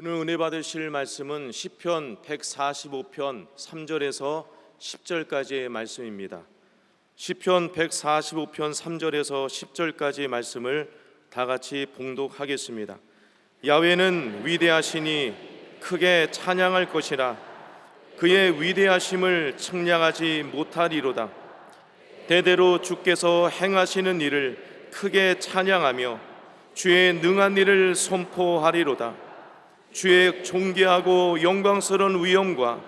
오늘 은혜 받으실 말씀은 시편 145편 3절에서 10절까지의 말씀입니다. 시편 145편 3절에서 10절까지의 말씀을 다 같이 봉독하겠습니다. 야훼는 위대하시니 크게 찬양할 것이라. 그의 위대하심을 측량하지 못하리로다. 대대로 주께서 행하시는 일을 크게 찬양하며 주의 능한 일을 선포하리로다. 주의 존귀하고 영광스러운 위엄과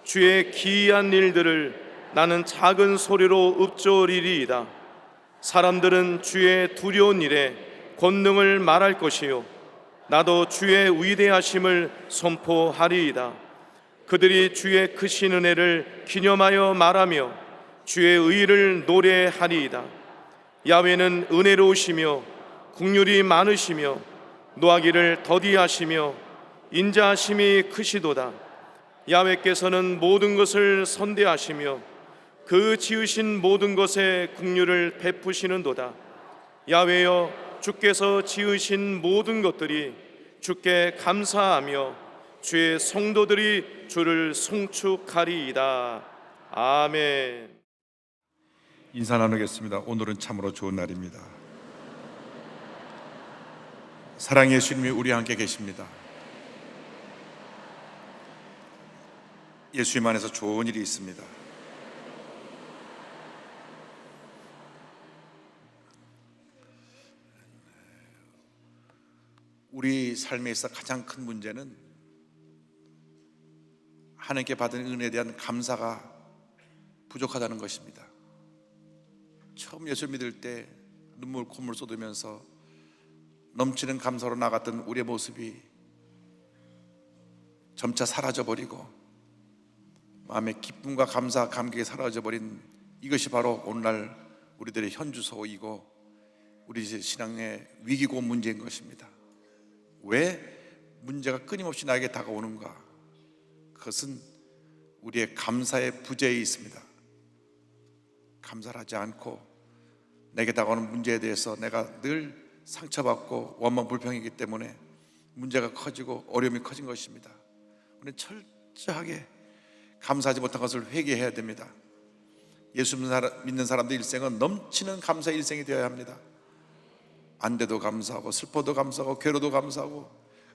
주의 기이한 일들을 나는 작은 소리로 읊조리리이다. 사람들은 주의 두려운 일에 권능을 말할 것이요 나도 주의 위대하심을 선포하리이다. 그들이 주의 크신 은혜를 기념하여 말하며 주의 의를 노래하리이다. 야훼는 은혜로우시며 긍휼이 많으시며 노하기를 더디하시며 인자하심이 크시도다. 야훼께서는 모든 것을 선대하시며 그 지으신 모든 것에 긍휼을 베푸시는도다. 야훼여, 주께서 지으신 모든 것들이 주께 감사하며 주의 성도들이 주를 송축하리이다. 아멘. 인사 나누겠습니다. 오늘은 참으로 좋은 날입니다. 사랑의 예수님이 우리와 함께 계십니다. 예수님 안에서 좋은 일이 있습니다. 우리 삶에 있어 가장 큰 문제는 하나님께 받은 은혜에 대한 감사가 부족하다는 것입니다. 처음 예수 믿을 때 눈물 콧물 쏟으면서 넘치는 감사로 나갔던 우리의 모습이 점차 사라져버리고 마음의 기쁨과 감사, 감격이 사라져버린 이것이 바로 오늘날 우리들의 현주소이고 우리 신앙의 위기고 문제인 것입니다. 왜 문제가 끊임없이 나에게 다가오는가? 그것은 우리의 감사의 부재에 있습니다. 감사를 하지 않고 내게 다가오는 문제에 대해서 내가 늘 상처받고 원망 불평이기 때문에 문제가 커지고 어려움이 커진 것입니다. 우리는 철저하게 감사하지 못한 것을 회개해야 됩니다. 예수 믿는 사람들 일생은 넘치는 감사의 일생이 되어야 합니다. 안 돼도 감사하고 슬퍼도 감사하고 괴로도 감사하고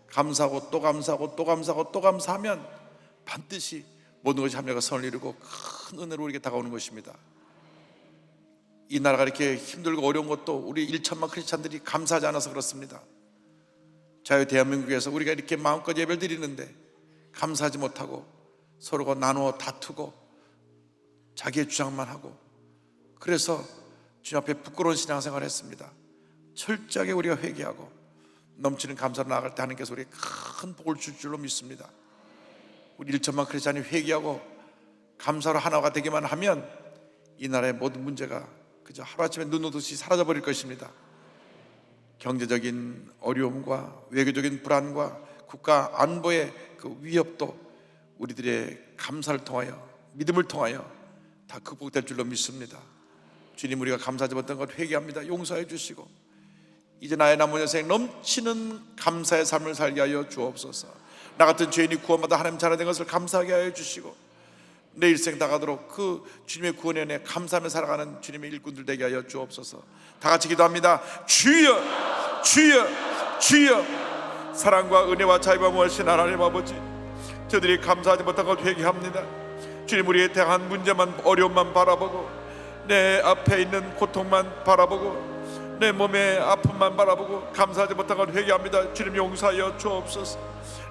감사하고 또 감사하고 또 감사하고 또 감사하면 반드시 모든 것이 합력과 선을 이루고 큰 은혜로 우리에게 다가오는 것입니다. 이 나라가 이렇게 힘들고 어려운 것도 우리 1천만 크리스찬들이 감사하지 않아서 그렇습니다. 자유 대한민국에서 우리가 이렇게 마음껏 예배를 드리는데 감사하지 못하고 서로가 나누어 다투고 자기의 주장만 하고 그래서 주님 앞에 부끄러운 신앙생활을 했습니다. 철저하게 우리가 회개하고 넘치는 감사로 나아갈 때 하나님께서 우리에게 큰 복을 줄 줄로 믿습니다. 우리 1천만 크리스찬이 회개하고 감사로 하나가 되기만 하면 이 나라의 모든 문제가 그저 하루아침에 눈 오듯이 사라져버릴 것입니다. 경제적인 어려움과 외교적인 불안과 국가 안보의 그 위협도 우리들의 감사를 통하여 믿음을 통하여 다 극복될 줄로 믿습니다. 주님, 우리가 감사하지 못한 것 회개합니다. 용서해 주시고 이제 나의 남은 인생 넘치는 감사의 삶을 살게 하여 주옵소서. 나 같은 죄인이 구원받아 하나님 자녀된 것을 감사하게 하여 주시고 내 일생 다가도록 그 주님의 구원에 은혜 감사하며 살아가는 주님의 일꾼들 되게 하여 주옵소서. 다 같이 기도합니다. 주여, 주여, 주여. 사랑과 은혜와 자유와 무엇인 하나님 아버지, 저들이 감사하지 못한 것 회개합니다. 주님, 우리에 대한 문제만 어려움만 바라보고 내 앞에 있는 고통만 바라보고 내 몸의 아픔만 바라보고 감사하지 못한 것 회개합니다. 주님, 용서하여 주옵소서.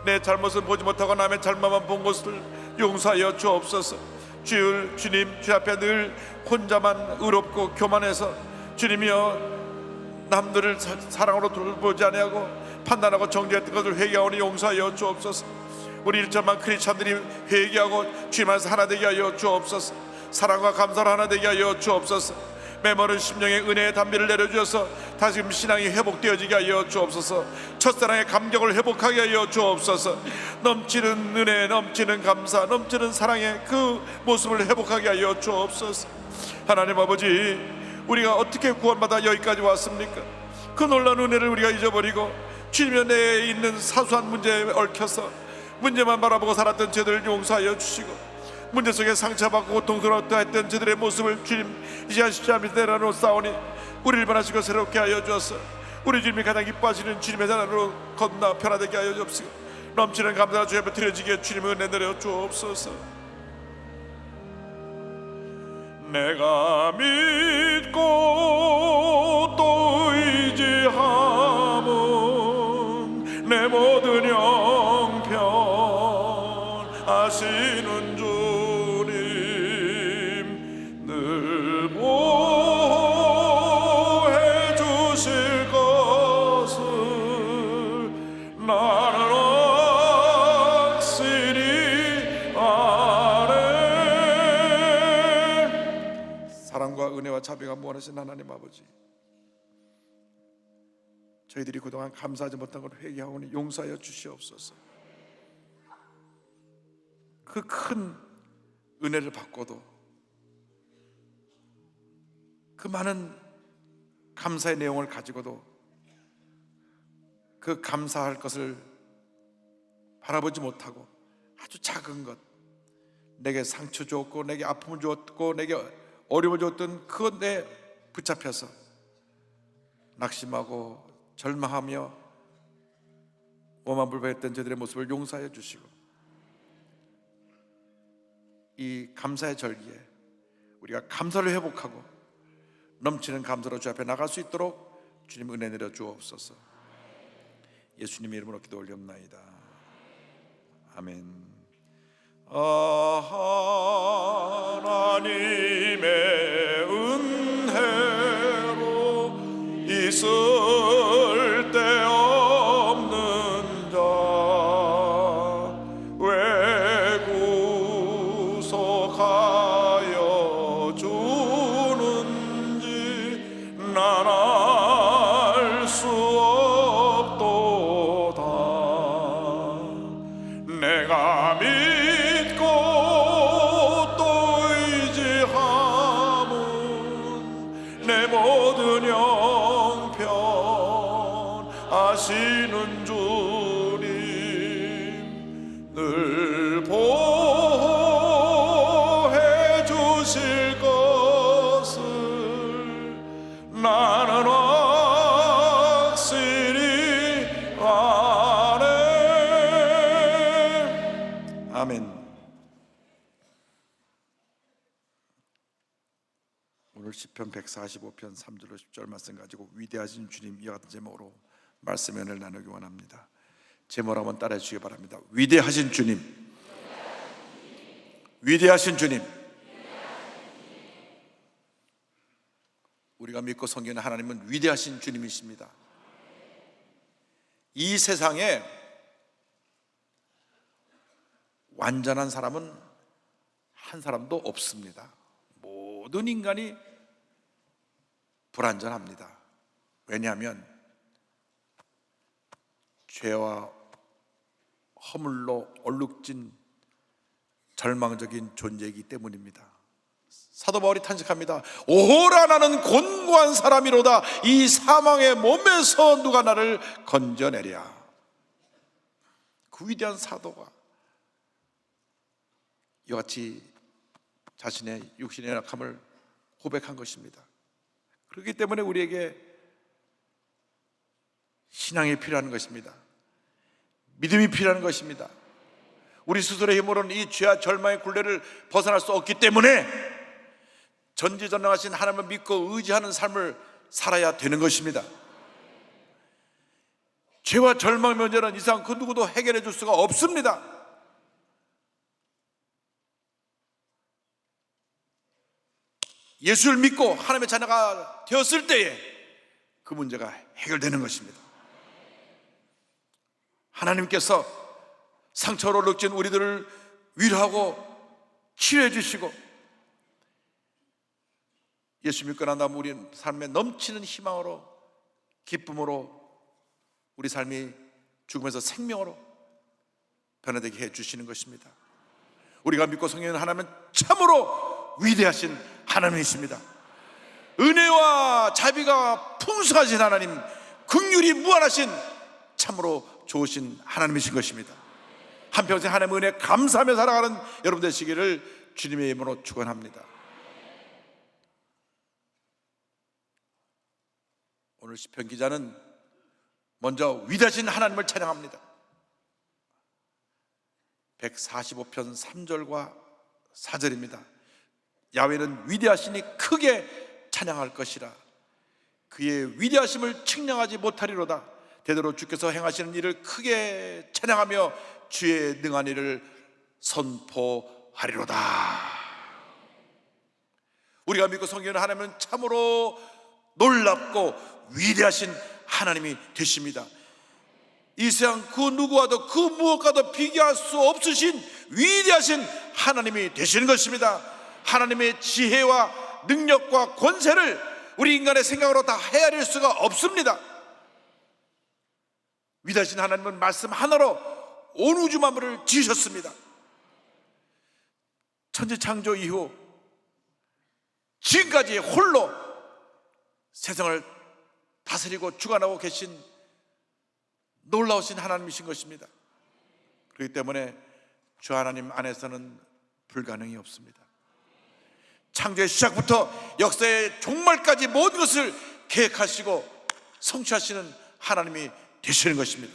내 잘못은 보지 못하고 남의 잘못만 본 것을 용서하여 주옵소서. 주님, 주 앞에 늘 혼자만 의롭고 교만해서 주님이여 남들을 사랑으로 돌보지 아니하고 판단하고 정죄했던 것을 회개하오니 용서하여 주옵소서. 우리 1천만 크리스찬들이 회개하고 주님 안에서 하나 되게 하여 주옵소서. 사랑과 감사로 하나 되게 하여 주옵소서. 메모른 심령의 은혜의 담비를 내려주셔서 다시금 신앙이 회복되어지게 하여 주옵소서. 첫사랑의 감격을 회복하게 하여 주옵소서. 넘치는 은혜, 넘치는 감사, 넘치는 사랑의 그 모습을 회복하게 하여 주옵소서. 하나님 아버지, 우리가 어떻게 구원받아 여기까지 왔습니까? 그 놀라운 은혜를 우리가 잊어버리고 주님의 내에 있는 사소한 문제에 얽혀서 문제만 바라보고 살았던 저들을 용서하여 주시고, 문제 속에 상처받고 고통스러웠던 저들의 모습을 주님 이제 십자가 밑에 내려놓사오니 우리를 변하시고 새롭게 하여 주어서 우리 주님이 가장 기뻐하시는 주님의 나라로 건너 편하게 하여 주옵시고, 넘치는 감사가 주 앞에 드려지게 주님의 은혜 내려 주옵소서. 내가 믿고 또 의지함은 내 모든 형편하시는 주님, 늘 보호해 주실 것을 나는 확실히 아네. 사랑과 은혜와 자비가 무한하신 하나님 아버지, 저희들이 그동안 감사하지 못한 걸 회개하오니 용서하여 주시옵소서. 그 큰 은혜를 받고도 그 많은 감사의 내용을 가지고도 그 감사할 것을 바라보지 못하고 아주 작은 것, 내게 상처 주었고 내게 아픔을 주었고 내게 어려움을 줬던 그것에 붙잡혀서 낙심하고 절망하며 오만불배했던 저들의 모습을 용서하여 주시고, 이 감사의 절기에 우리가 감사를 회복하고 넘치는 감사로 주 앞에 나갈 수 있도록 주님 은혜 내려 주옵소서. 예수님의 이름으로 기도 올리옵나이다. 아멘. 하나님의 은혜로 있을 때 없는 자 왜 구속하여 주는지 난 알 수 없도다. 내가 믿고 또 의지함은 내 모든 형편 아시는 주님, 늘 보호해 주실 것을 나는 확실히 아네. 아멘. 오늘 시편 145편 3절로 10절 말씀 가지고 위대하신 주님, 이와 같은 제목으로 말씀의 은혜를 나누기 원합니다. 제목을 한번 따라해 주시기 바랍니다. 위대하신 주님, 위대하신 주님. 우리가 믿고 섬기는 하나님은 위대하신 주님이십니다. 이 세상에 완전한 사람은 한 사람도 없습니다. 모든 인간이 불완전합니다. 왜냐하면 죄와 허물로 얼룩진 절망적인 존재이기 때문입니다. 사도 바울이 탄식합니다. 오호라, 나는 곤고한 사람이로다. 이 사망의 몸에서 누가 나를 건져내랴. 그 위대한 사도가 이와 같이 자신의 육신의 연약함을 고백한 것입니다. 그렇기 때문에 우리에게 신앙이 필요한 것입니다. 믿음이 필요한 것입니다. 우리 스스로의 힘으로는 이 죄와 절망의 굴레를 벗어날 수 없기 때문에 전지전능하신 하나님을 믿고 의지하는 삶을 살아야 되는 것입니다. 죄와 절망의 문제는 이상 그 누구도 해결해 줄 수가 없습니다. 예수를 믿고 하나님의 자녀가 되었을 때에 그 문제가 해결되는 것입니다. 하나님께서 상처로 넉진 우리들을 위로하고 치료해 주시고, 예수 믿고 난 다음 우리 삶에 넘치는 희망으로, 기쁨으로, 우리 삶이 죽음에서 생명으로 변화되게 해 주시는 것입니다. 우리가 믿고 섬기는 하나님은 참으로 위대하신 하나님이십니다. 은혜와 자비가 풍성하신 하나님, 긍휼이 무한하신 참으로 좋으신 하나님이신 것입니다. 한평생 하나님의 은혜에 감사하며 살아가는 여러분 되시기를 주님의 이름으로 축원합니다. 오늘 시편 기자는 먼저 위대하신 하나님을 찬양합니다. 145편 3절과 4절입니다. 야훼는 위대하시니 크게 찬양할 것이라. 그의 위대하심을 측량하지 못하리로다. 대대로 주께서 행하시는 일을 크게 찬양하며 주의 능한 일을 선포하리로다. 우리가 믿고 섬기는 하나님은 참으로 놀랍고 위대하신 하나님이 되십니다. 이 세상 그 누구와도 그 무엇과도 비교할 수 없으신 위대하신 하나님이 되시는 것입니다. 하나님의 지혜와 능력과 권세를 우리 인간의 생각으로 다 헤아릴 수가 없습니다. 위대하신 하나님은 말씀 하나로 온 우주 만물을 지으셨습니다. 천지 창조 이후 지금까지 홀로 세상을 다스리고 주관하고 계신 놀라우신 하나님이신 것입니다. 그렇기 때문에 주 하나님 안에서는 불가능이 없습니다. 창조의 시작부터 역사의 종말까지 모든 것을 계획하시고 성취하시는 하나님이 되시는 것입니다.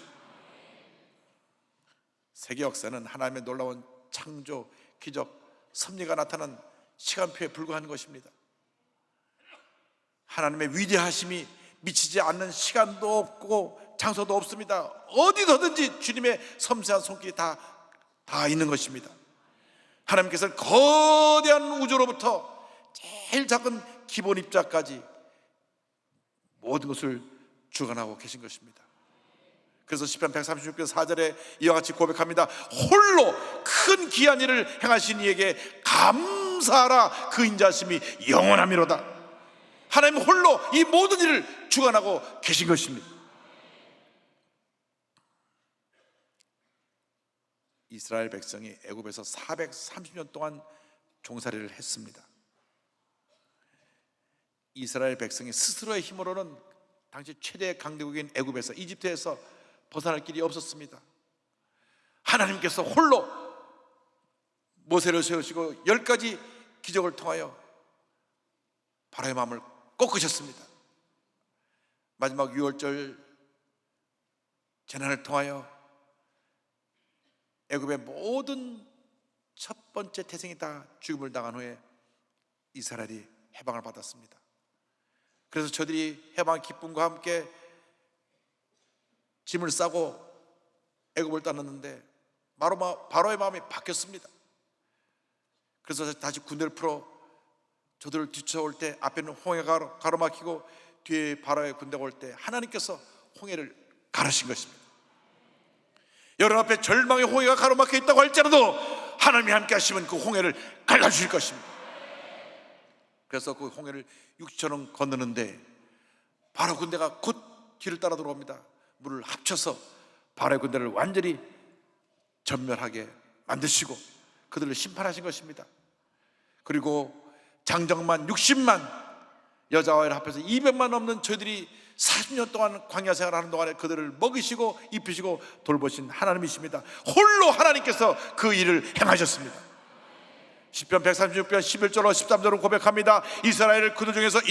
세계 역사는 하나님의 놀라운 창조, 기적, 섭리가 나타난 시간표에 불과한 것입니다. 하나님의 위대하심이 미치지 않는 시간도 없고 장소도 없습니다. 어디서든지 주님의 섬세한 손길이 다 있는 것입니다. 하나님께서 거대한 우주로부터 제일 작은 기본 입자까지 모든 것을 주관하고 계신 것입니다. 그래서 시편 136편 4절에 이와 같이 고백합니다. 홀로 큰 기한 일을 행하신 이에게 감사하라. 그 인자심이 영원함이로다. 하나님 홀로 이 모든 일을 주관하고 계신 것입니다. 이스라엘 백성이 애굽에서 430년 동안 종살이를 했습니다. 이스라엘 백성이 스스로의 힘으로는 당시 최대 강대국인 애굽에서, 이집트에서 벗어날 길이 없었습니다. 하나님께서 홀로 모세를 세우시고 10가지 기적을 통하여 바로의 마음을 꺾으셨습니다. 마지막 유월절 재난을 통하여 애굽의 모든 첫 번째 태생이 다 죽음을 당한 후에 이스라엘이 해방을 받았습니다. 그래서 저들이 해방 기쁨과 함께 짐을 싸고 애굽을 떠났는데 바로의 마음이 바뀌었습니다. 그래서 다시 군대를 풀어 저들을 뒤쳐올 때 앞에는 홍해가 가로막히고 뒤에 바로의 군대가 올 때 하나님께서 홍해를 가르신 것입니다. 여러분 앞에 절망의 홍해가 가로막혀 있다고 할지라도 하나님이 함께 하시면 그 홍해를 갈라주실 것입니다. 그래서 그 홍해를 육지처럼 건너는데 바로 군대가 곧 뒤를 따라 들어옵니다. 물을 합쳐서 바로의 군대를 완전히 전멸하게 만드시고 그들을 심판하신 것입니다. 그리고 장정만 60만 여자와 아이를 합해서 200만 넘는 저희들이 40년 동안 광야 생활하는 동안에 그들을 먹이시고 입히시고 돌보신 하나님이십니다. 홀로 하나님께서 그 일을 행하셨습니다. 시편 136편 11절로 13절은 고백합니다. 이스라엘을 그들 중에서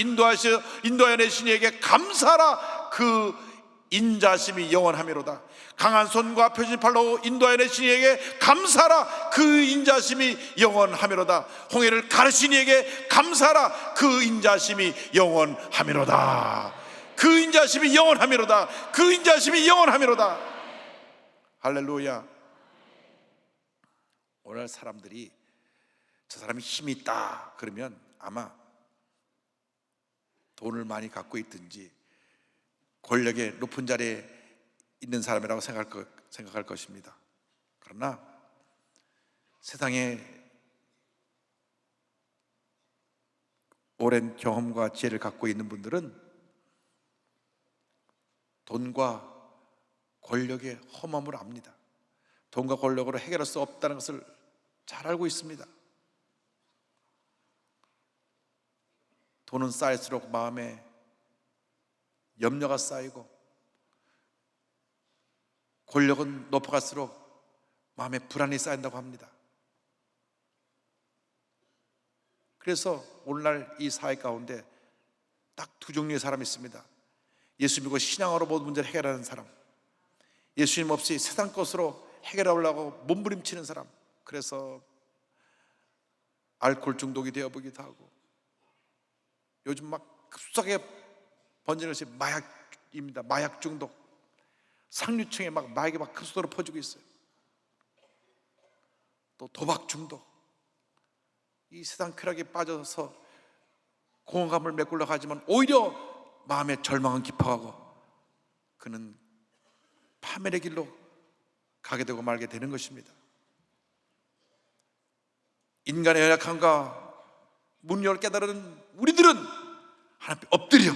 인도하여내신 이에게 감사하라. 그 인자심이 영원하미로다. 강한 손과 펴진 팔로 인도하여내신 이에게 감사하라. 그 인자심이 영원하미로다. 홍해를 가르신 이에게 감사하라. 그 인자심이 영원하미로다. 그 인자심이 영원하미로다. 그 인자심이 영원하미로다. 할렐루야. 오늘 사람들이 저 사람이 힘이 있다 그러면 아마 돈을 많이 갖고 있든지 권력의 높은 자리에 있는 사람이라고 생각할 것입니다. 그러나 세상에 오랜 경험과 지혜를 갖고 있는 분들은 돈과 권력의 험함을 압니다. 돈과 권력으로 해결할 수 없다는 것을 잘 알고 있습니다. 돈은 쌓일수록 마음에 염려가 쌓이고 권력은 높아갈수록 마음에 불안이 쌓인다고 합니다. 그래서 오늘날 이 사회 가운데 딱 두 종류의 사람이 있습니다. 예수 믿고 신앙으로 모든 문제를 해결하는 사람, 예수님 없이 세상 것으로 해결하려고 몸부림치는 사람. 그래서 알코올 중독이 되어보기도 하고, 요즘 막 급속하게 번지는 것이 마약입니다. 마약 중독. 상류층에 막 마약이 막 급속도로 퍼지고 있어요. 또 도박 중독. 이 세상 쾌락에 빠져서 공허감을 메꾸려고 하지만 오히려 마음의 절망은 깊어가고 그는 파멸의 길로 가게 되고 말게 되는 것입니다. 인간의 연약함과 문명을 깨달은 우리들은 하나님 앞에 엎드려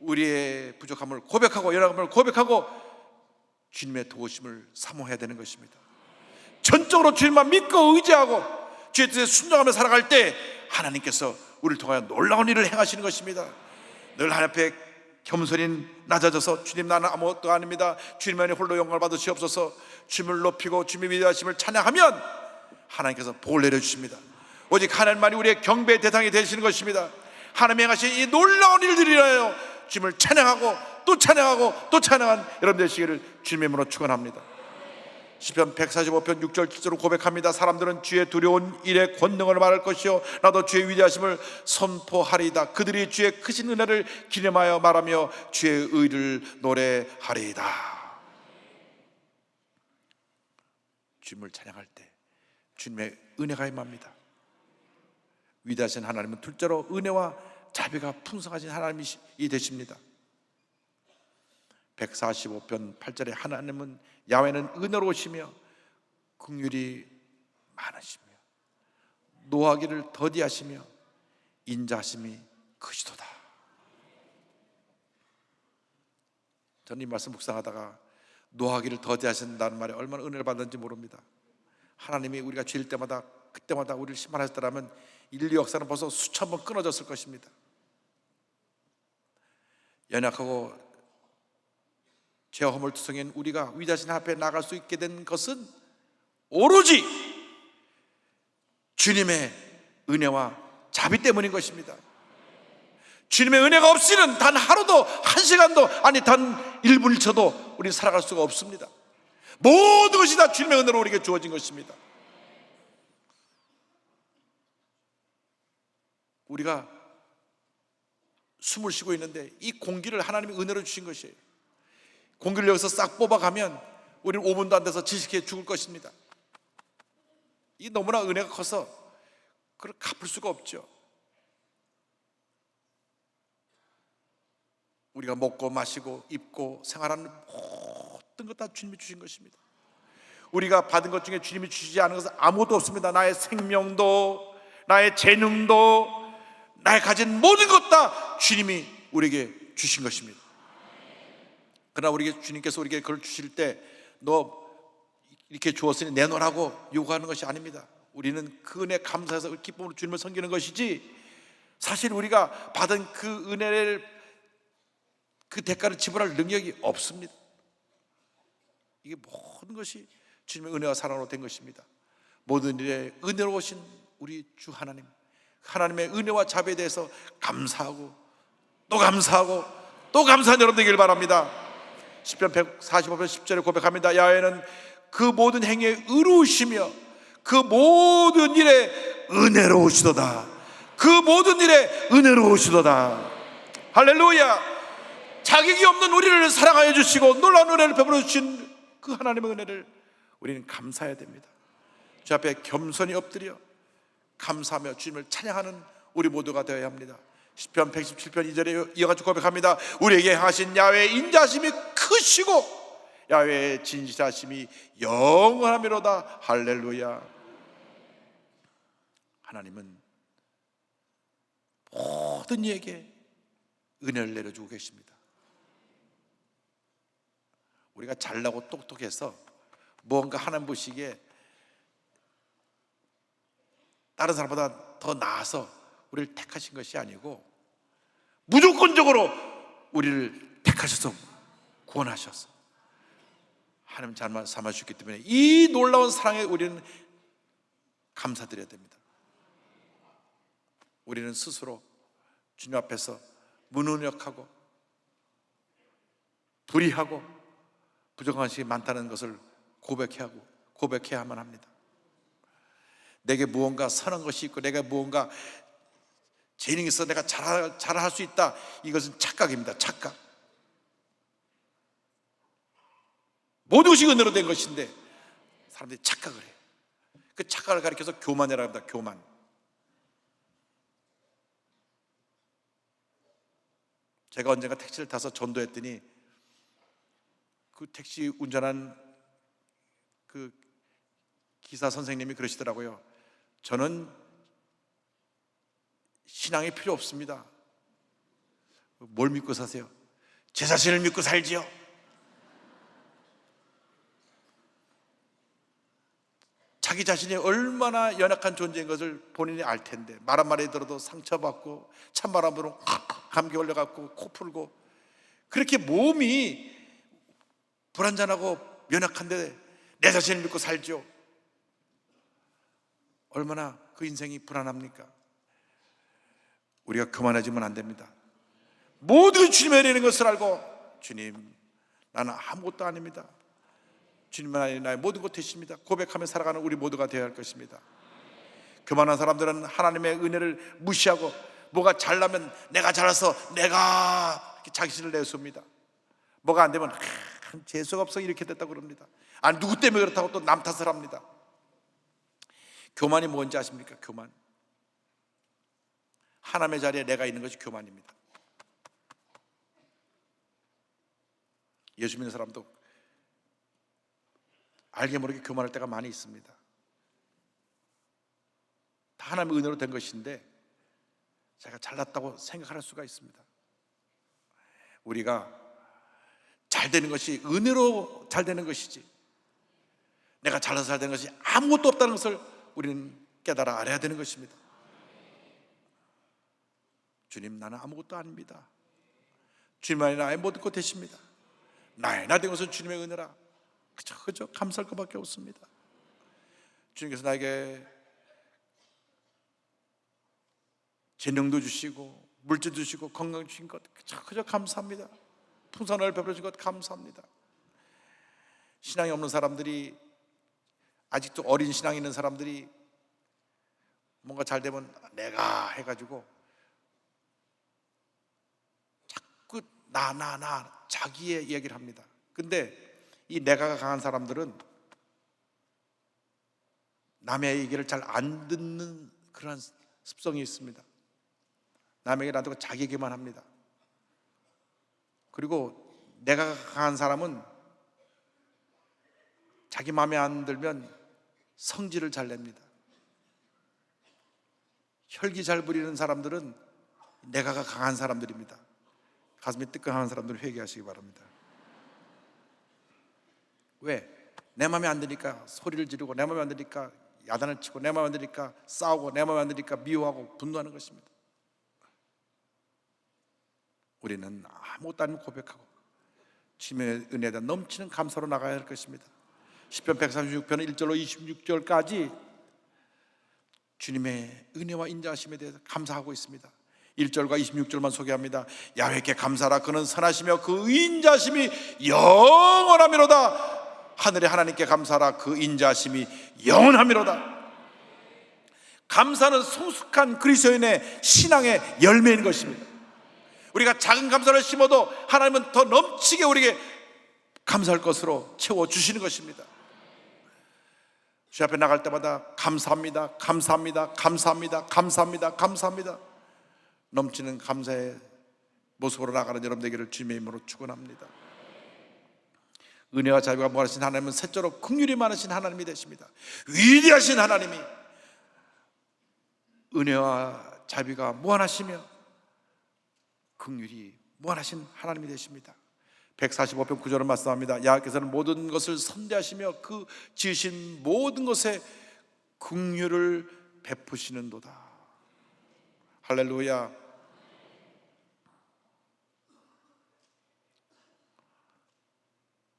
우리의 부족함을 고백하고 연약함을 고백하고 주님의 도우심을 사모해야 되는 것입니다. 전적으로 주님만 믿고 의지하고 주의 뜻에 순종하며 살아갈 때 하나님께서 우리를 통하여 놀라운 일을 행하시는 것입니다. 늘 하나님 앞에 겸손히 낮아져서 주님, 나는 아무것도 아닙니다, 주님만이 홀로 영광을 받으시옵소서, 주님을 높이고 주님의 위대하심을 찬양하면 하나님께서 복을 내려주십니다. 오직 하나님만이 우리의 경배의 대상이 되시는 것입니다. 하나님이 행하신 이 놀라운 일들을 인하여 주님을 찬양하고 또 찬양하고 또 찬양한 여러분 되시기를 주님의 이름으로 축원합니다. 시편 145편 6절 7절로 고백합니다. 사람들은 주의 두려운 일의 권능을 말할 것이요 나도 주의 위대하심을 선포하리이다. 그들이 주의 크신 은혜를 기념하여 말하며 주의 의를 노래하리이다. 주님을 찬양할 때 주님의 은혜가 임합니다. 위대하신 하나님은 둘째로 은혜와 자비가 풍성하신 하나님이 되십니다. 145편 8절에 하나님은 야훼는 은혜로우시며 긍휼이 많으시며 노하기를 더디하시며 인자하심이 크시도다. 저는 이 말씀 묵상하다가 노하기를 더디하신다는 말에 얼마나 은혜를 받는지 모릅니다. 하나님이 우리가 죄일 때마다 그때마다 우리를 심판하셨더라면 인류 역사는 벌써 수천 번 끊어졌을 것입니다. 연약하고 죄와 허물투성인 우리가 위대하신 앞에 나갈 수 있게 된 것은 오로지 주님의 은혜와 자비 때문인 것입니다. 주님의 은혜가 없이는 단 하루도 한 시간도 아니 단 1분 1초도 우리 살아갈 수가 없습니다. 모든 것이 다 주님의 은혜로 우리에게 주어진 것입니다. 우리가 숨을 쉬고 있는데 이 공기를 하나님이 은혜로 주신 것이에요. 공기를 여기서 싹 뽑아가면 우리는 5분도 안 돼서 질식해 죽을 것입니다. 이 너무나 은혜가 커서 그걸 갚을 수가 없죠. 우리가 먹고 마시고 입고 생활하는 모든 것 다 주님이 주신 것입니다. 우리가 받은 것 중에 주님이 주시지 않은 것은 아무것도 없습니다. 나의 생명도 나의 재능도 나의 가진 모든 것 다 주님이 우리에게 주신 것입니다. 그러나 우리에게 주님께서 우리에게 그걸 주실 때 너 이렇게 주었으니 내놓으라고 요구하는 것이 아닙니다. 우리는 그 은혜 감사해서 기쁨으로 주님을 섬기는 것이지 사실 우리가 받은 그 은혜를 그 대가를 지불할 능력이 없습니다. 이게 모든 것이 주님의 은혜와 사랑으로 된 것입니다. 모든 일에 은혜로우신 우리 주 하나님, 하나님의 은혜와 자비에 대해서 감사하고 또 감사하고 또 감사한 여러분 되길 바랍니다. 시편 145편 10절에 고백합니다. 야훼는 그 모든 행위에 의로우시며 그 모든 일에 은혜로우시도다. 그 모든 일에 은혜로우시도다. 할렐루야. 자격이 없는 우리를 사랑하여 주시고 놀라운 은혜를 베풀어 주신 그 하나님의 은혜를 우리는 감사해야 됩니다. 주 앞에 겸손히 엎드려 감사하며 주님을 찬양하는 우리 모두가 되어야 합니다. 시편 117편 2절에 이어가지고 고백합니다. 우리에게 하신 야훼의 인자심이 크시고 야훼의 진실하심이 영원하미로다. 할렐루야. 하나님은 모든 이에게 은혜를 내려주고 계십니다. 우리가 잘나고 똑똑해서 뭔가 하나님 보시기에 다른 사람보다 더 나아서 우리를 택하신 것이 아니고 무조건적으로 우리를 택하셔서 구원하셔서 하나님 잘 삼아주셨기 때문에 이 놀라운 사랑에 우리는 감사드려야 됩니다. 우리는 스스로 주님 앞에서 무능력하고 불의하고 부족한 것이 많다는 것을 고백해야만 합니다. 내게 무언가 선한 것이 있고 내가 무언가 재능이 있어 내가 잘할 수 있다, 이것은 착각입니다. 착각. 모든 것이 은혜로 된 것인데 사람들이 착각을 해요. 그 착각을 가리켜서 교만이라고 합니다. 교만. 제가 언젠가 택시를 타서 전도했더니 그 택시 운전한 그 기사 선생님이 그러시더라고요. 저는 신앙이 필요 없습니다. 뭘 믿고 사세요? 제 자신을 믿고 살지요. 자기 자신이 얼마나 연약한 존재인 것을 본인이 알 텐데 말 한마디 들어도 상처받고 찬바람 불으면 감기 걸려갖고 코 풀고 그렇게 몸이 불안전하고 연약한데 내 자신을 믿고 살죠. 얼마나 그 인생이 불안합니까? 우리가 교만해지면 안 됩니다. 모든 주님의 은혜인 것을 알고 주님 나는 아무것도 아닙니다. 주님만이 나의 모든 것 되십니다. 고백하며 살아가는 우리 모두가 되어야 할 것입니다. 교만한 사람들은 하나님의 은혜를 무시하고 뭐가 잘나면 내가 잘해서 내가 자기신을 내세웁니다. 뭐가 안 되면 재수가 없어 이렇게 됐다고 그럽니다. 아니 누구 때문에 그렇다고 또 남 탓을 합니다. 교만이 뭔지 아십니까? 교만. 하나님의 자리에 내가 있는 것이 교만입니다. 예수 믿는 사람도 알게 모르게 교만할 때가 많이 있습니다. 다 하나님의 은혜로 된 것인데 제가 잘났다고 생각할 수가 있습니다. 우리가 잘 되는 것이 은혜로 잘 되는 것이지 내가 잘나서 잘 되는 것이 아무것도 없다는 것을 우리는 깨달아 알아야 되는 것입니다. 주님 나는 아무것도 아닙니다. 주님만이 나의 모든 것 되십니다. 나의 나 된 것은 주님의 은혜라. 그저 감사할 것밖에 없습니다. 주님께서 나에게 재능도 주시고 물질도 주시고 건강 주신 것 그저 감사합니다. 풍성을 베풀어 주신 것 감사합니다. 신앙이 없는 사람들이, 아직도 어린 신앙이 있는 사람들이 뭔가 잘 되면 내가 해가지고 자꾸 나 자기의 이야기를 합니다. 근데 이 내가가 강한 사람들은 남의 얘기를 잘 안 듣는 그런 습성이 있습니다. 남의 얘기를 안 듣고 자기 얘기만 합니다. 그리고 내가가 강한 사람은 자기 마음에 안 들면 성질을 잘 냅니다. 혈기 잘 부리는 사람들은 내가가 강한 사람들입니다. 가슴이 뜨끈한 사람들은 회개하시기 바랍니다. 왜? 내 마음에 안 드니까 소리를 지르고 내 마음에 안 드니까 야단을 치고 내 마음에 안 드니까 싸우고 내 마음에 안 드니까 미워하고 분노하는 것입니다. 우리는 아무것도 아닌 고백하고 주님의 은혜에 대한 넘치는 감사로 나가야 할 것입니다. 시편 136편 1절로 26절까지 주님의 은혜와 인자하심에 대해서 감사하고 있습니다. 1절과 26절만 소개합니다. 야훼께 감사하라. 그는 선하시며 그 인자하심이 영원하미로다. 하늘의 하나님께 감사하라. 그 인자하심이 영원하미로다. 감사는 성숙한 그리스도인의 신앙의 열매인 것입니다. 우리가 작은 감사를 심어도 하나님은 더 넘치게 우리에게 감사할 것으로 채워주시는 것입니다. 주 앞에 나갈 때마다 감사합니다, 감사합니다, 감사합니다, 감사합니다, 감사합니다. 넘치는 감사의 모습으로 나가는 여러분 되기를 주님의 이름으로 축원합니다. 은혜와 자비가 무한하신 하나님은 셋째로 긍휼이 많으신 하나님이 되십니다. 위대하신 하나님이 은혜와 자비가 무한하시며 긍휼이 무한하신 하나님이 되십니다. 145편 9절은 말씀합니다. 여호와께서는 모든 것을 선대하시며 그 지으신 모든 것에 긍휼을 베푸시는도다. 할렐루야.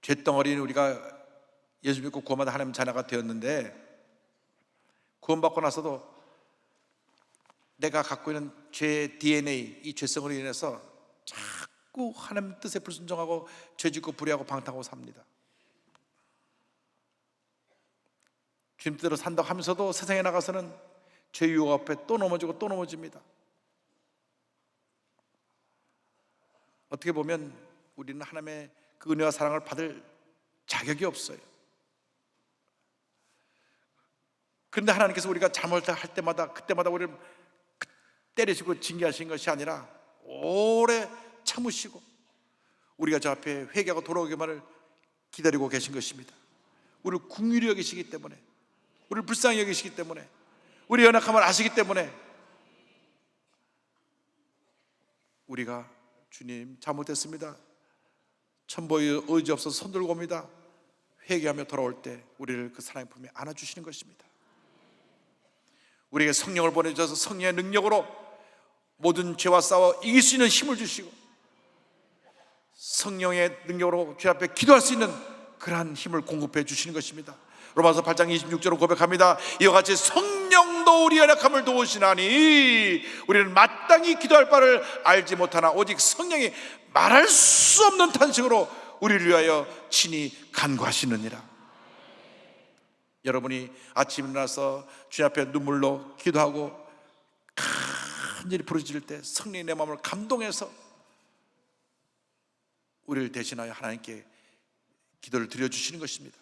죄덩어리인 우리가 예수 믿고 구원받아 하나님 자녀가 되었는데, 구원받고 나서도 내가 갖고 있는 죄의 DNA, 이 죄성으로 인해서 자꾸 하나님 뜻에 불순종하고 죄짓고 불의하고 방탕하고 삽니다. 주님 뜻대로 산다고 하면서도 세상에 나가서는 죄 유혹 앞에 또 넘어지고 또 넘어집니다. 어떻게 보면 우리는 하나님의 그 은혜와 사랑을 받을 자격이 없어요. 그런데 하나님께서 우리가 잘못할 때마다 그때마다 우리를 때리시고 징계하신 것이 아니라 오래 참으시고 우리가 저 앞에 회개하고 돌아오기만을 기다리고 계신 것입니다. 우리를 긍휼히 여기시기 때문에, 우리를 불쌍히 여기시기 때문에, 우리의 연약함을 아시기 때문에 우리가 주님 잘못했습니다, 천보의 의지 없어서 손 들고 옵니다, 회개하며 돌아올 때 우리를 그 사랑의 품에 안아주시는 것입니다. 우리에게 성령을 보내주셔서 성령의 능력으로 모든 죄와 싸워 이길 수 있는 힘을 주시고, 성령의 능력으로 주 앞에 기도할 수 있는 그러한 힘을 공급해 주시는 것입니다. 로마서 8장 26절로 고백합니다. 이와 같이 성령도 우리 연약함을 도우시나니 우리는 마땅히 기도할 바를 알지 못하나 오직 성령이 말할 수 없는 탄식으로 우리를 위하여 친히 간구하시느니라. 여러분이 아침 일어나서 주님 앞에 눈물로 기도하고 간절히 부르짖을 때 성령이 내 마음을 감동해서 우리를 대신하여 하나님께 기도를 드려주시는 것입니다.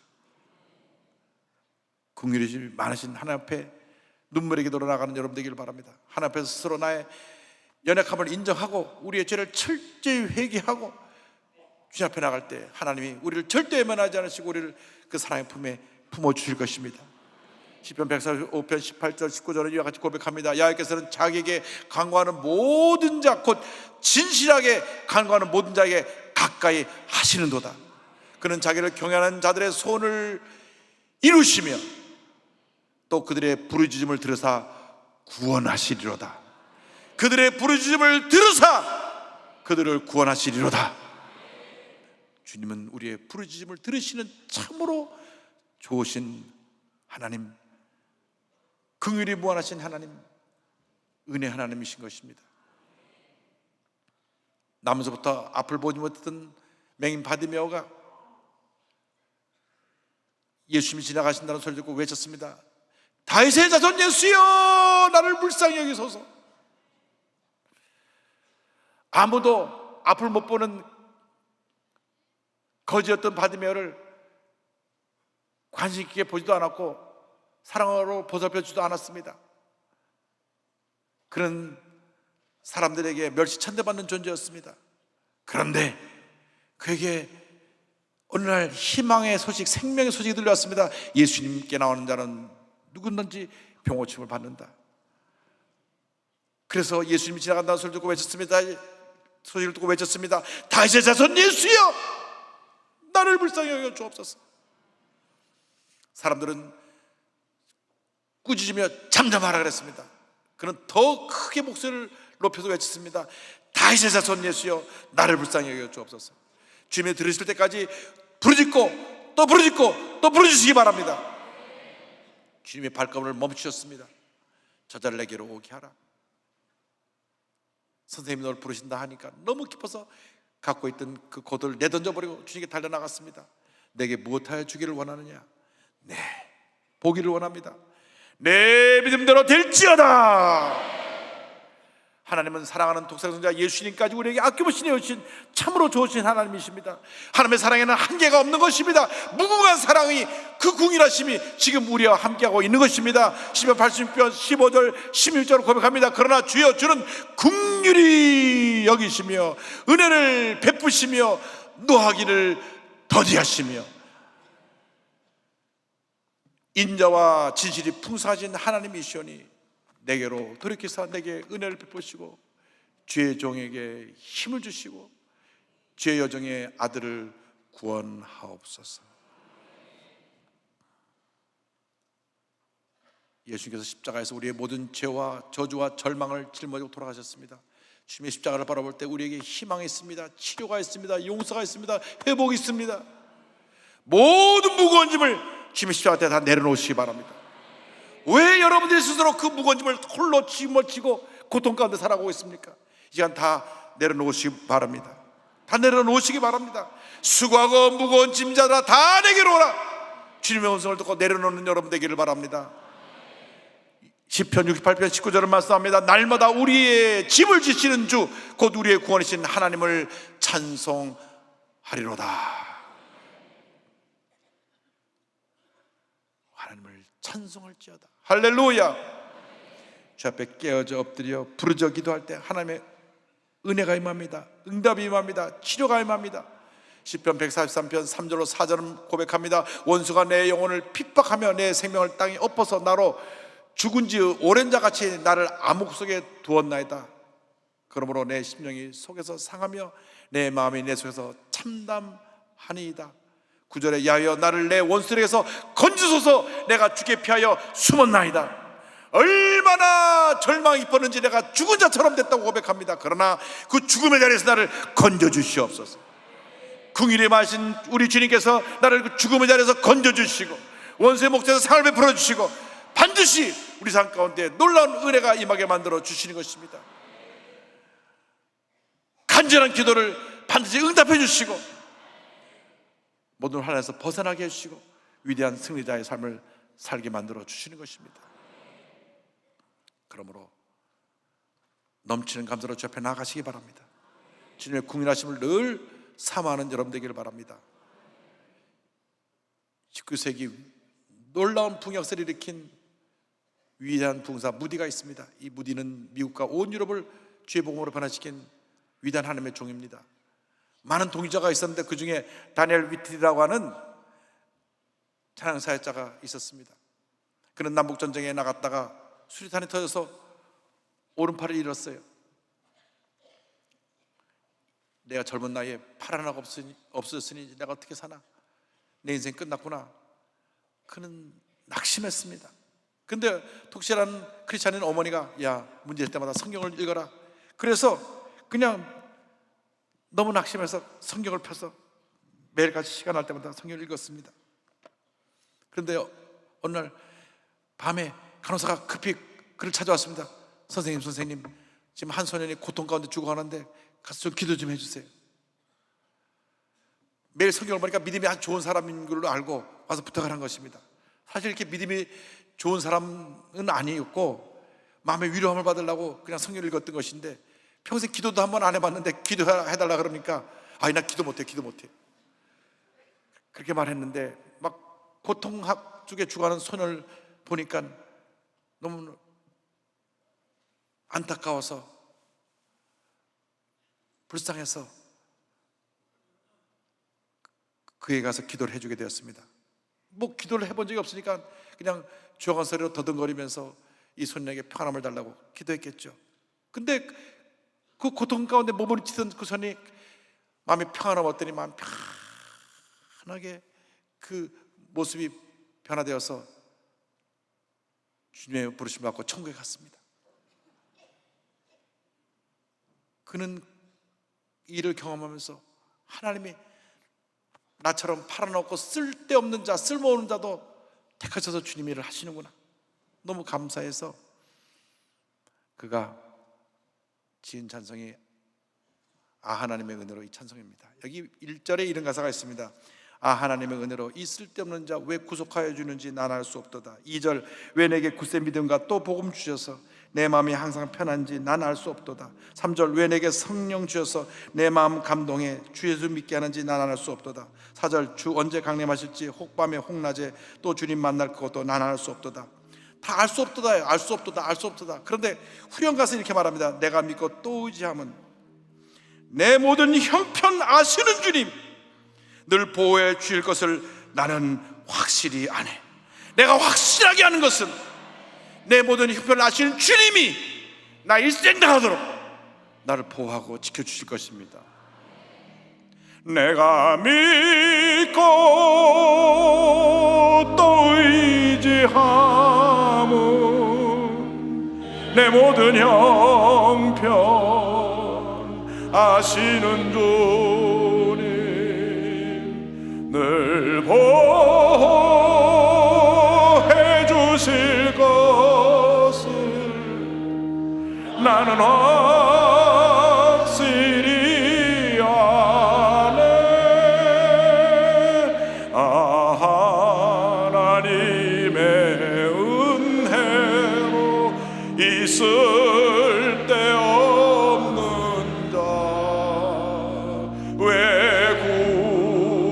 긍휼이 많으신 하나님 앞에 눈물의 기도로 나가는 여러분 되기를 바랍니다. 하나님 앞에서 스스로 나의 연약함을 인정하고 우리의 죄를 철저히 회개하고 주님 앞에 나갈 때 하나님이 우리를 절대 외면하지 않으시고 우리를 그 사랑의 품에 품어주실 것입니다. 시편 145편 18절 19절은 이와 같이 고백합니다. 여호와께서는 자기에게 간구하는 모든 자 곧 진실하게 간구하는 모든 자에게 가까이 하시는도다. 그는 자기를 경외하는 자들의 소원을 이루시며 또 그들의 부르짖음을 들으사 구원하시리로다. 그들의 부르짖음을 들으사 그들을 구원하시리로다. 주님은 우리의 부르짖음을 들으시는 참으로 좋으신 하나님, 긍휼이 무한하신 하나님, 은혜 하나님이신 것입니다. 나면서부터 앞을 보지 못했던 맹인 바디메오가 예수님이 지나가신다는 소리 듣고 외쳤습니다. 다윗의 자손 예수여, 나를 불쌍히 여기소서. 아무도 앞을 못 보는 거지였던 바디메오를 관심 있게 보지도 않았고 사랑으로 보살펴주지도 않았습니다. 그런 사람들에게 멸시천대받는 존재였습니다. 그런데 그에게 어느 날 희망의 소식, 생명의 소식이 들려왔습니다. 예수님께 나오는 자는 누구든지 병고침을 받는다. 그래서 예수님이 지나간다는 소리를 듣고 외쳤습니다. 소식을 듣고 외쳤습니다. 다윗의 자손 예수여, 나를 불쌍히 여겨 주옵소서. 사람들은 꾸짖으며 잠잠하라 그랬습니다. 그는 더 크게 목소리를 높여서 외쳤습니다. 다윗의 자손 예수여, 나를 불쌍히 여겨 주옵소서. 주님이 들으실 때까지 부르짖고 또 부르짖고 또 부르짖으시기 바랍니다. 주님의 발걸음을 멈추셨습니다. 저자를 내게로 오게 하라. 선생님이 너를 부르신다 하니까 너무 기뻐서 갖고 있던 그 고도를 내던져버리고 주님께 달려나갔습니다. 내게 무엇하여 주기를 원하느냐? 네, 보기를 원합니다. 내 믿음대로 될지어다. 하나님은 사랑하는 독생자 예수님까지 우리에게 아낌없이 내어주신 참으로 좋으신 하나님이십니다. 하나님의 사랑에는 한계가 없는 것입니다. 무궁한 사랑이, 그 궁일하심이 지금 우리와 함께하고 있는 것입니다. 시편 80편 15절 16절 고백합니다. 그러나 주여, 주는 긍휼히 여기시며 은혜를 베푸시며 노하기를 더디하시며 인자와 진실이 풍성하신 하나님이시오니 내게로 돌이키사 내게 은혜를 베푸시고 죄의 종에게 힘을 주시고 죄의 여종의 아들을 구원하옵소서. 예수님께서 십자가에서 우리의 모든 죄와 저주와 절망을 짊어지고 돌아가셨습니다. 주님의 십자가를 바라볼 때 우리에게 희망이 있습니다. 치료가 있습니다. 용서가 있습니다. 회복이 있습니다. 모든 무거운 짐을 주님의 십자가 다 내려놓으시기 바랍니다. 왜 여러분들이 스스로 그 무거운 짐을 홀로 짊어지고 고통 가운데 살아가고 있습니까? 이 시간 다 내려놓으시기 바랍니다. 다 내려놓으시기 바랍니다. 수고하고 무거운 짐자들아 다 내게로 오라. 주님의 음성을 듣고 내려놓는 여러분 되기를 바랍니다. 시편 68편 19절을 말씀합니다. 날마다 우리의 짐을 지시는 주 곧 우리의 구원이신 하나님을 찬송하리로다. 하나님을 찬송할지어다. 할렐루야. 주 앞에 깨어져 엎드려 부르짖어 기도할 때 하나님의 은혜가 임합니다. 응답이 임합니다. 치료가 임합니다. 시편 143편 3절로 4절은 고백합니다. 원수가 내 영혼을 핍박하며 내 생명을 땅에 엎어서 나로 죽은 지 오랜 자같이 나를 암흑 속에 두었나이다. 그러므로 내 심령이 속에서 상하며 내 마음이 내 속에서 참담하니이다. 9절에 야여 나를 내 원수에게서 건지소서. 내가 죽게 피하여 숨었나이다. 얼마나 절망이 깊었는지 내가 죽은 자처럼 됐다고 고백합니다. 그러나 그 죽음의 자리에서 나를 건져주시옵소서. 궁일에 마신 우리 주님께서 나를 그 죽음의 자리에서 건져주시고 원수의 목전에서 상을 베풀어 주시고 반드시 우리 삶 가운데 놀라운 은혜가 임하게 만들어 주시는 것입니다. 간절한 기도를 반드시 응답해 주시고 모든 환난에서 벗어나게 해주시고 위대한 승리자의 삶을 살게 만들어 주시는 것입니다. 그러므로 넘치는 감사로 주 앞에 나가시기 바랍니다. 주님의 궁일하심을 늘 사모하는 여러분 되기를 바랍니다. 19세기 놀라운 풍역설을 일으킨 위대한 부흥사 무디가 있습니다. 이 무디는 미국과 온 유럽을 주의 복음으로 변화시킨 위대한 하나님의 종입니다. 많은 동의자가 있었는데 그 중에 다니엘 위트리라고 하는 찬양사역자가 있었습니다. 그는 남북전쟁에 나갔다가 수리탄이 터져서 오른팔을 잃었어요. 내가 젊은 나이에 팔 하나가 없어졌으니 내가 어떻게 사나? 내 인생 끝났구나. 그는 낙심했습니다. 근데 독실한 크리스찬인 어머니가 야, 문제 될 때마다 성경을 읽어라. 그래서 그냥 너무 낙심해서 성경을 펴서 매일같이 시간 날 때마다 성경을 읽었습니다. 그런데 어느 날 밤에 간호사가 급히 그를 찾아왔습니다. 선생님 지금 한 소년이 고통 가운데 죽어가는데 가서 좀 기도 좀 해주세요. 매일 성경을 보니까 믿음이 아주 좋은 사람인 걸로 알고 와서 부탁을 한 것입니다. 사실 이렇게 믿음이 좋은 사람은 아니었고 마음의 위로함을 받으려고 그냥 성경을 읽었던 것인데 평생 기도도 한 번 안 해봤는데 기도해달라 그러니까 아니 나 기도 못해 그렇게 말했는데 막 고통 쪽에 죽어가는 소년을 보니까 너무 안타까워서 불쌍해서 그에 가서 기도를 해주게 되었습니다. 뭐 기도를 해본 적이 없으니까 그냥 조용한 소리로 더듬거리면서 이 소년에게 평안함을 달라고 기도했겠죠. 근데 그 고통 가운데 몸을 치던 그 소년이 마음이 평안함 얻더니 마음 편하게 그 모습이 변화되어서 주님의 부르심을 받고 천국에 갔습니다. 그는 이 일을 경험하면서 하나님이 나처럼 팔아먹고 쓸데없는 자, 쓸모없는 자도 택하셔서 주님 일을 하시는구나. 너무 감사해서 그가 지은 찬송이 아 하나님의 은혜로 이 찬송입니다. 여기 1절에 이런 가사가 있습니다. 아 하나님의 은혜로 이 쓸데없는 자 왜 구속하여 주는지 난 알 수 없도다. 2절 왜 내게 굳세 믿음과 또 복음 주셔서 내 마음이 항상 편한지 난 알 수 없도다. 3절 왜 내게 성령 주셔서 내 마음 감동해 주 예수 믿게 하는지 난 알 수 없도다. 4절 주 언제 강림하실지 혹밤에 혹낮에 또 주님 만날 것도 난 알 수 없도다. 다 알 수 없도다. 알 수 없도다. 알 수 없도다. 그런데 후렴 가서 이렇게 말합니다. 내가 믿고 또 의지함은 내 모든 형편 아시는 주님 늘 보호해 주실 것을 나는 확실히 아네. 내가 확실하게 아는 것은 내 모든 형편을 아시는 주님이 나 일생 당하도록 나를 보호하고 지켜주실 것입니다. 내가 믿고 또 의지함은 내 모든 형편 아시는 주님 늘 보호해 주실 것을 나는 확실히 아네. 하나님의 은혜로 있을 데 없는 자 왜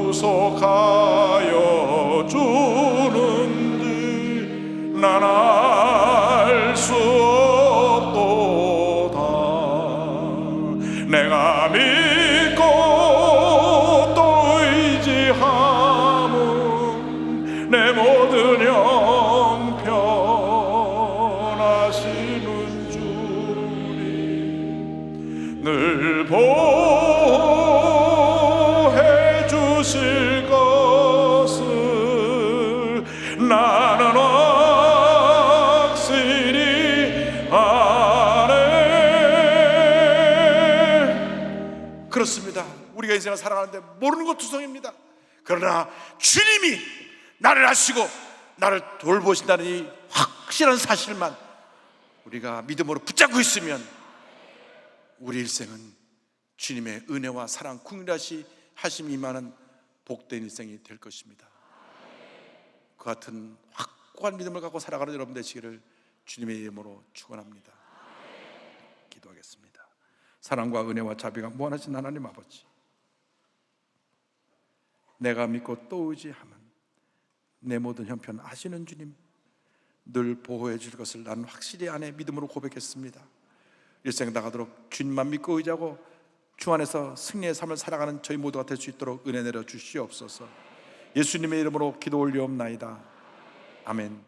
구속하여 주는지 난 알 수 없도다. 내가 믿고 또 의지함은 내 모든 형편하시는 주님 늘 보호해 주실 것을 나는 확실히 아네. 그렇습니다. 우리가 인생을 살아가는데 모르는 것 투성입니다. 그러나 주님이 나를 아시고 나를 돌보신다는 이 확실한 사실만 우리가 믿음으로 붙잡고 있으면 우리 일생은 주님의 은혜와 사랑, 궁휼하심이 임하는 복된 일생이 될 것입니다. 그 같은 확고한 믿음을 갖고 살아가는 여러분 되시기를 주님의 이름으로 축원합니다. 기도하겠습니다. 사랑과 은혜와 자비가 무한하신 하나님 아버지, 내가 믿고 또 의지하면 내 모든 형편 아시는 주님 늘 보호해 줄 것을 나는 확실히 아내 믿음으로 고백했습니다. 일생 나가도록 주님만 믿고 의지하고 주 안에서 승리의 삶을 살아가는 저희 모두가 될 수 있도록 은혜 내려 주시옵소서. 예수님의 이름으로 기도 올리옵나이다. 아멘.